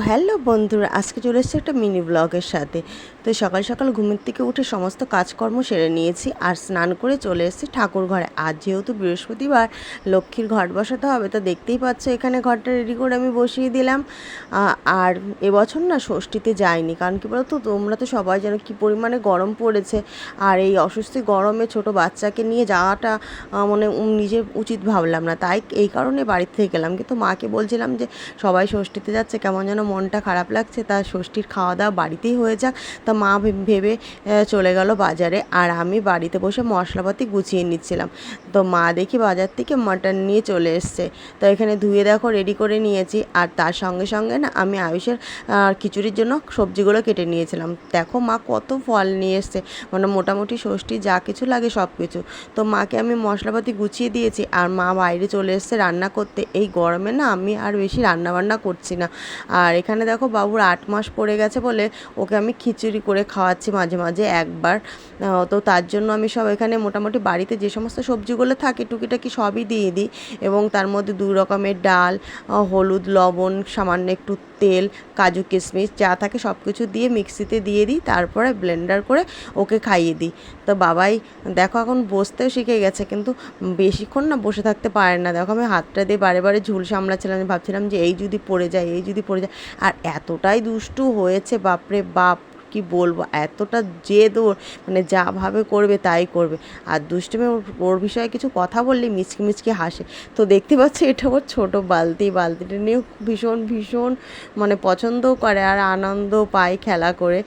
Hello বন্ধুরা, আজকে চলে এসেছি একটা মিনি ব্লগের সাথে। তো সকাল সকাল ঘুমের থেকে উঠে সমস্ত কাজকর্ম সেরে নিয়েছি আর স্নান করে চলে এসেছি ঠাকুর ঘরে। আজ যেহেতু বৃহস্পতিবার, লক্ষ্মীর ঘট বসাতে হবে, তো দেখতেই পাচ্ছ এখানে ঘরটা রেডি করে আমি বসিয়ে দিলাম। আর এবছর না ষষ্ঠীতে যাইনি, কারণ কি বলতো, তোমরা তো সবাই জানো কী পরিমাণে গরম পড়েছে। আর এই অস্বস্তি গরমে ছোট বাচ্চাকে নিয়ে যাওয়াটা মানে নিজের উচিত ভাবলাম না, তাই এই কারণে বাড়িতে থেকে গেলাম। কিন্তু মাকে বলছিলাম যে সবাই ষষ্ঠীতে যাচ্ছে, কেমন যেন মনটা খারাপ লাগছে, তা ষষ্ঠীর খাওয়া দাওয়া বাড়িতেই হয়ে যাক। তা মা ভেবে চলে গেল বাজারে, আর আমি বাড়িতে বসে মশলাপাতি গুছিয়ে নিচ্ছিলাম। তো মা দেখি বাজার থেকে মাটন নিয়ে চলে এসছে। তো এখানে ধুয়ে দেখো রেডি করে নিয়েছি, আর তার সঙ্গে সঙ্গে না আমি আয়ুষের খিচুড়ির জন্য সবজিগুলো কেটে নিয়েছিলাম। দেখো মা কত ফল নিয়ে এসছে, মানে মোটামুটি ষষ্ঠী যা কিছু লাগে সব কিছু। তো মাকে আমি মশলাপাতি গুছিয়ে দিয়েছি, আর মা বাইরে চলে এসছে রান্না করতে। এই গরমে না আমি আর বেশি রান্নাবান্না করছি না। আর এখানে দেখো বাবুর 8 মাস পড়ে গেছে বলে ওকে আমি খিচুড়ি করে খাওয়াচ্ছি মাঝে মাঝে একবার। তো তার জন্য আমি সব এখানে মোটামুটি বাড়িতে যে সমস্ত সবজিগুলো থাকে টুকিটাকি সবই দিয়ে দিই, এবং তার মধ্যে 2 রকমের ডাল, হলুদ, লবণ, সামান্য একটু তেল, কাজু কিশমিশ যা থাকে সব কিছু দিয়ে মিক্সিতে দিয়ে দিই, তারপরে ব্লেন্ডার করে ওকে খাইয়ে দিই। তো বাবাই দেখো এখন বসতেও শিখে গেছে, কিন্তু বেশিক্ষণ না বসে থাকতে পারে না। দেখো আমি হাতটা দিয়ে বারে বারে ঝুল সামলাচ্ছিলাম, ভাবছিলাম যে এই যদি পড়ে যায়, এই যদি পড়ে যায়। আর এতটাই দুষ্টু হয়েছে, বাপরে বাপ, কি বলবো, এতটা জেদ ওর, মানে যা ভাবে করবে তাই করবে। আর দুষ্টুমি ওর বিষয়ে কিছু কথা বললে মিচকি মিচকি হাসে। তো দেখতে পাচ্ছি এটা ওর ছোটো বালতিটা নিয়ে ভীষণ ভীষণ মানে পছন্দও করে আর আনন্দ পায় খেলা করে।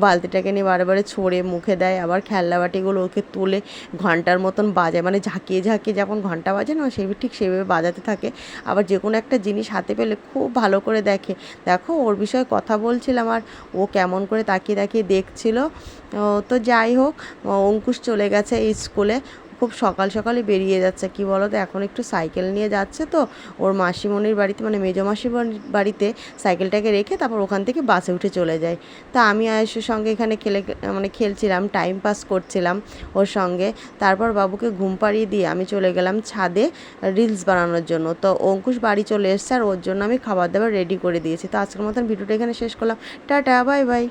বালতিটাকে নিয়ে বারে বারে ছড়ে মুখে দেয়, আবার খেলনা বাটিগুলো ওকে তুলে ঘন্টার মতন বাজায়, মানে ঝাঁকিয়ে ঝাঁকিয়ে যেমন ঘন্টা বাজে না, সেই ঠিক সেভাবে বাজাতে থাকে। আবার যে কোনো একটা জিনিস হাতে পেলে খুব ভালো করে দেখে। দেখো ওর বিষয়ে কথা বলছিলাম আর ও কেমন করে তাকিয়ে তাকিয়ে দেখছিল। তো যাই হোক, অঙ্কুশ চলে গেছে এই স্কুলে, খুব সকাল সকালে বেরিয়ে যাচ্ছে। কি বলো তো, এখন একটু সাইকেল নিয়ে যাচ্ছে, তো ওর মাসিমণির বাড়িতে মানে মেজো মাসির বাড়িতে সাইকেলটাকে রেখে তারপর ওখান থেকে বাসে উঠে চলে যায়। তা আমি আয়েশের সঙ্গে এখানে খেলছিলাম, টাইম পাস করছিলাম ওর সঙ্গে। তারপর বাবুকে ঘুম পাড়িয়ে দিয়ে আমি চলে গেলাম ছাদে রিলস বানানোর জন্য। তো অঙ্কুশ বাড়ি চলে এসছে, আর ওর জন্য আমি খাবার দাবার রেডি করে দিয়েছি। তো আজকের মতন ভিডিওটা এখানে শেষ করলাম। Tata, bye bye.